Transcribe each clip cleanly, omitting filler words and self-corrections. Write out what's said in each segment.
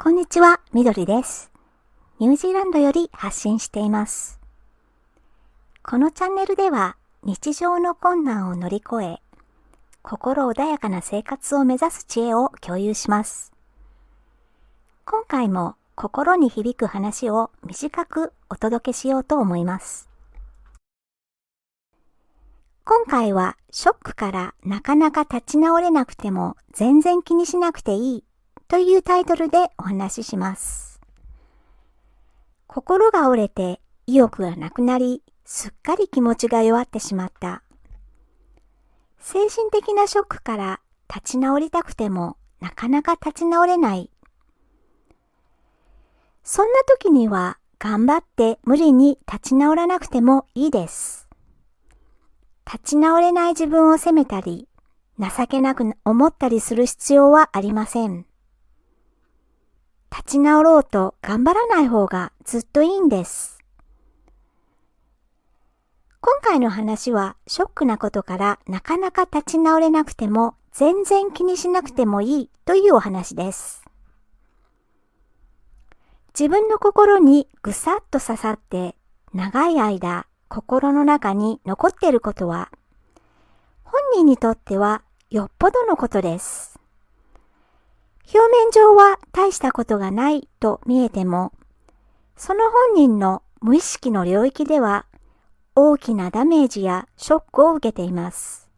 こんにちは、みどりです。ニュージーランドより発信しています。このチャンネルでは日常の困難を乗り越え、心穏やかな生活を目指す知恵を共有します。今回も心に響く話を短くお届けしようと思います。今回はショックからなかなか立ち直れなくても全然気にしなくていいというタイトルでお話しします。心が折れて意欲がなくなり、すっかり気持ちが弱ってしまった。精神的なショックから立ち直りたくてもなかなか立ち直れない。そんな時には頑張って無理に立ち直らなくてもいいです。立ち直れない自分を責めたり、情けなく思ったりする必要はありません。立ち直ろうと頑張らない方がずっといいんです。今回の話はショックなことからなかなか立ち直れなくても全然気にしなくてもいいというお話です。自分の心にぐさっと刺さって長い間心の中に残っていることは本人にとってはよっぽどのことです。表面上は大したことがないと見えても、その本人の無意識の領域では大きなダメージやショックを受けています。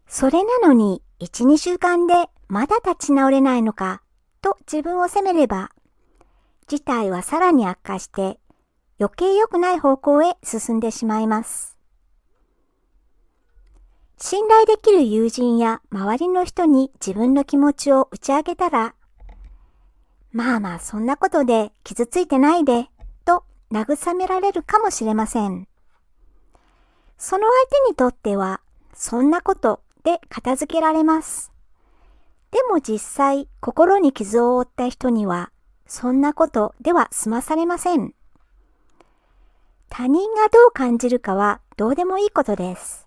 それなのに1、2週間でまだ立ち直れないのかと自分を責めれば、事態はさらに悪化して余計良くない方向へ進んでしまいます。信頼できる友人や周りの人に自分の気持ちを打ち明けたら、まあそんなことで傷ついてないで、と慰められるかもしれません。その相手にとっては、そんなことで片付けられます。でも実際、心に傷を負った人には、そんなことでは済まされません。他人がどう感じるかはどうでもいいことです。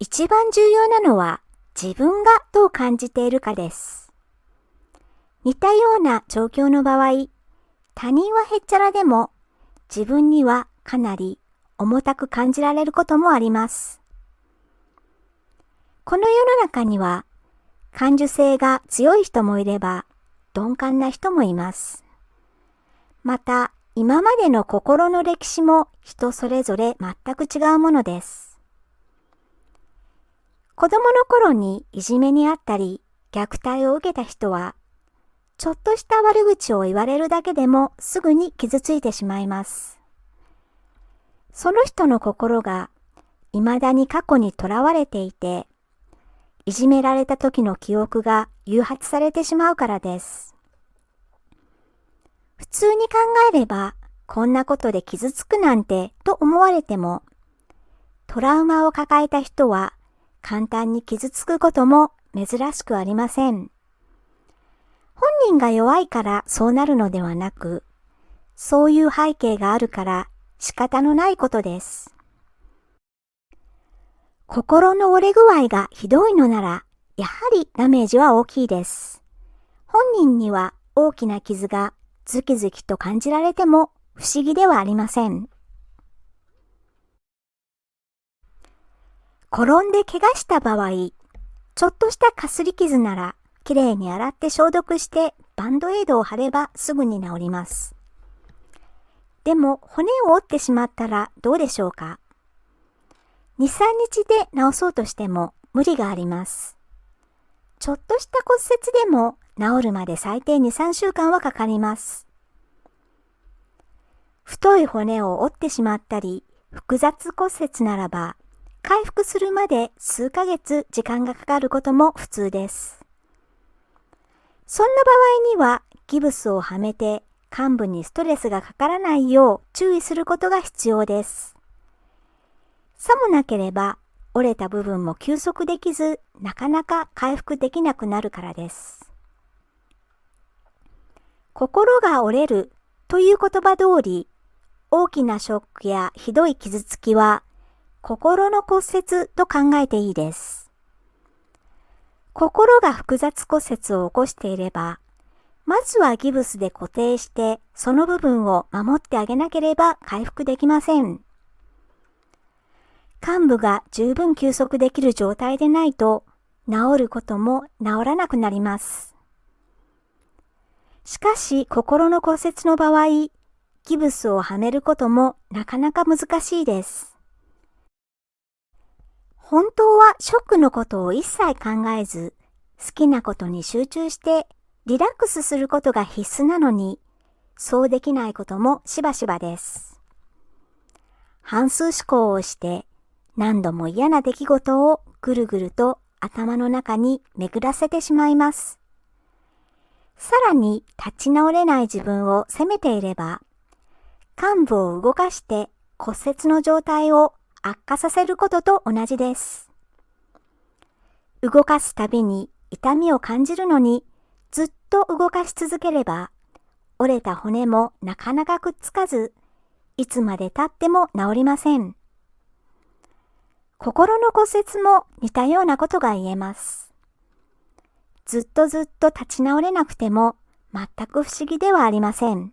一番重要なのは自分がどう感じているかです。似たような状況の場合、他人はへっちゃらでも自分にはかなり重たく感じられることもあります。この世の中には感受性が強い人もいれば鈍感な人もいます。また今までの心の歴史も人それぞれ全く違うものです。子供の頃にいじめにあったり、虐待を受けた人は、ちょっとした悪口を言われるだけでもすぐに傷ついてしまいます。その人の心が未だに過去にとらわれていて、いじめられた時の記憶が誘発されてしまうからです。普通に考えれば、こんなことで傷つくなんてと思われても、トラウマを抱えた人は、簡単に傷つくことも珍しくありません。本人が弱いからそうなるのではなく、そういう背景があるから仕方のないことです。心の折れ具合がひどいのなら、やはりダメージは大きいです。本人には大きな傷がズキズキと感じられても不思議ではありません。転んで怪我した場合、ちょっとしたかすり傷なら、きれいに洗って消毒してバンドエイドを貼ればすぐに治ります。でも骨を折ってしまったらどうでしょうか。2、3日で治そうとしても無理があります。ちょっとした骨折でも治るまで最低2、3週間はかかります。太い骨を折ってしまったり、複雑骨折ならば、回復するまで数ヶ月時間がかかることも普通です。そんな場合にはギブスをはめて患部にストレスがかからないよう注意することが必要です。さもなければ折れた部分も休息できずなかなか回復できなくなるからです。心が折れるという言葉通り、大きなショックやひどい傷つきは心の骨折と考えていいです。心が複雑骨折を起こしていれば、まずはギブスで固定してその部分を守ってあげなければ回復できません。患部が十分休息できる状態でないと治ることも治らなくなります。しかし心の骨折の場合、ギブスをはめることもなかなか難しいです。本当はショックのことを一切考えず、好きなことに集中してリラックスすることが必須なのに、そうできないこともしばしばです。反数思考をして何度も嫌な出来事をぐるぐると頭の中に巡らせてしまいます。さらに立ち直れない自分を責めていれば、患部を動かして骨折の状態を悪化させることと同じです。動かすたびに痛みを感じるのにずっと動かし続ければ、折れた骨もなかなかくっつかず、いつまで経っても治りません。心の骨折も似たようなことが言えます。ずっと立ち直れなくても全く不思議ではありません。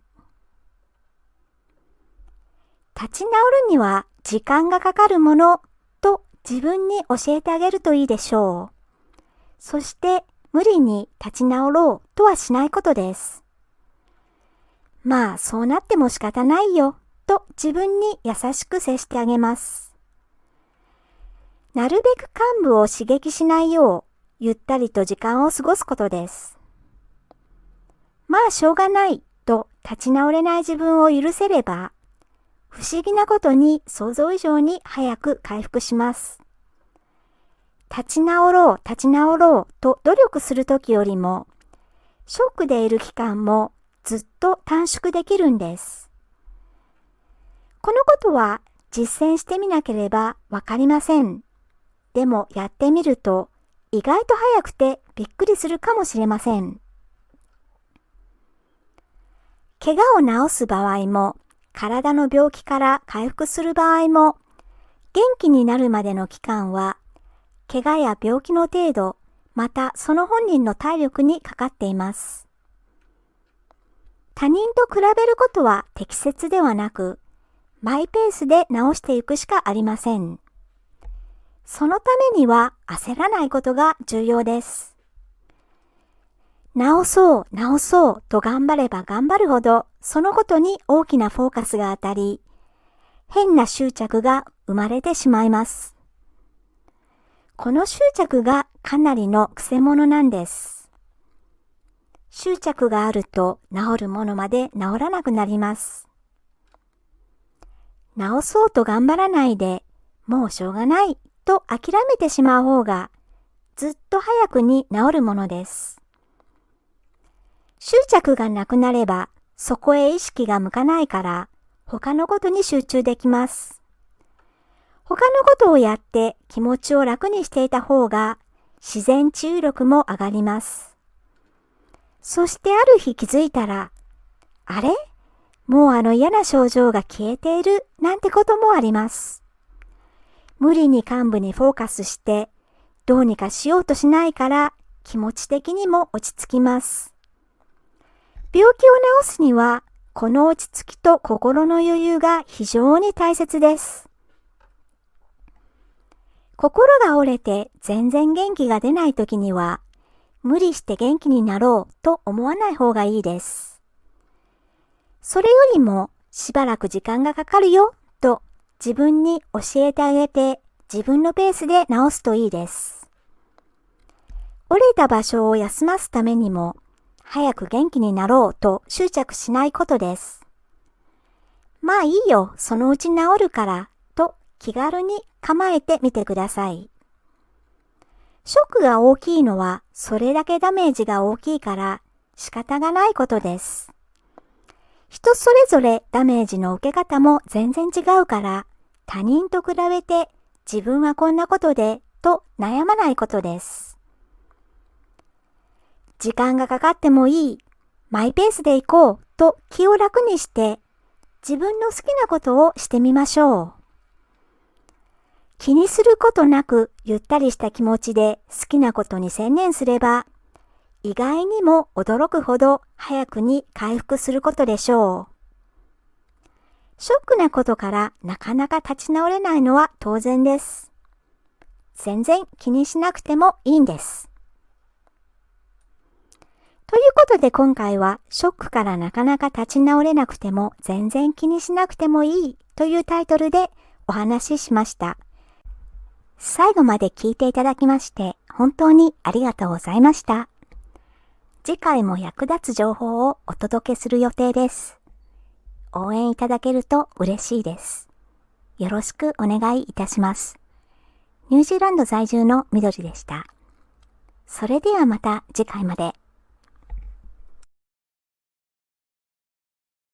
立ち直るには時間がかかるものと自分に教えてあげるといいでしょう。そして無理に立ち直ろうとはしないことです。まあそうなっても仕方ないよと自分に優しく接してあげます。なるべく患部を刺激しないようゆったりと時間を過ごすことです。まあしょうがないと立ち直れない自分を許せれば、不思議なことに想像以上に早く回復します。立ち直ろうと努力するときよりも、ショックでいる期間もずっと短縮できるんです。このことは実践してみなければわかりません。でもやってみると意外と早くてびっくりするかもしれません。怪我を治す場合も、体の病気から回復する場合も、元気になるまでの期間は、怪我や病気の程度、またその本人の体力にかかっています。他人と比べることは適切ではなく、マイペースで治していくしかありません。そのためには焦らないことが重要です。治そうと頑張れば頑張るほど、そのことに大きなフォーカスが当たり、変な執着が生まれてしまいます。この執着がかなりのくせ者なんです。執着があると治るものまで治らなくなります。治そうと頑張らないで、もうしょうがないと諦めてしまう方が、ずっと早くに治るものです。執着がなくなれば、そこへ意識が向かないから、他のことに集中できます。他のことをやって気持ちを楽にしていた方が、自然治癒力も上がります。そしてある日気づいたら、あれ？もうあの嫌な症状が消えているなんてこともあります。無理に患部にフォーカスして、どうにかしようとしないから気持ち的にも落ち着きます。病気を治すには、この落ち着きと心の余裕が非常に大切です。心が折れて全然元気が出ないときには、無理して元気になろうと思わない方がいいです。それよりもしばらく時間がかかるよと自分に教えてあげて自分のペースで治すといいです。折れた場所を休ますためにも、早く元気になろうと執着しないことです。まあいいよ、そのうち治るからと気軽に構えてみてください。ショックが大きいのはそれだけダメージが大きいから仕方がないことです。人それぞれダメージの受け方も全然違うから他人と比べて自分はこんなことでと悩まないことです。時間がかかってもいい、マイペースで行こうと気を楽にして自分の好きなことをしてみましょう。気にすることなくゆったりした気持ちで好きなことに専念すれば、意外にも驚くほど早くに回復することでしょう。ショックなことからなかなか立ち直れないのは当然です。全然気にしなくてもいいんです。ということで今回はショックからなかなか立ち直れなくても全然気にしなくてもいいというタイトルでお話ししました。最後まで聞いていただきまして本当にありがとうございました。次回も役立つ情報をお届けする予定です。応援いただけると嬉しいです。よろしくお願いいたします。ニュージーランド在住のみどりでした。それではまた次回まで。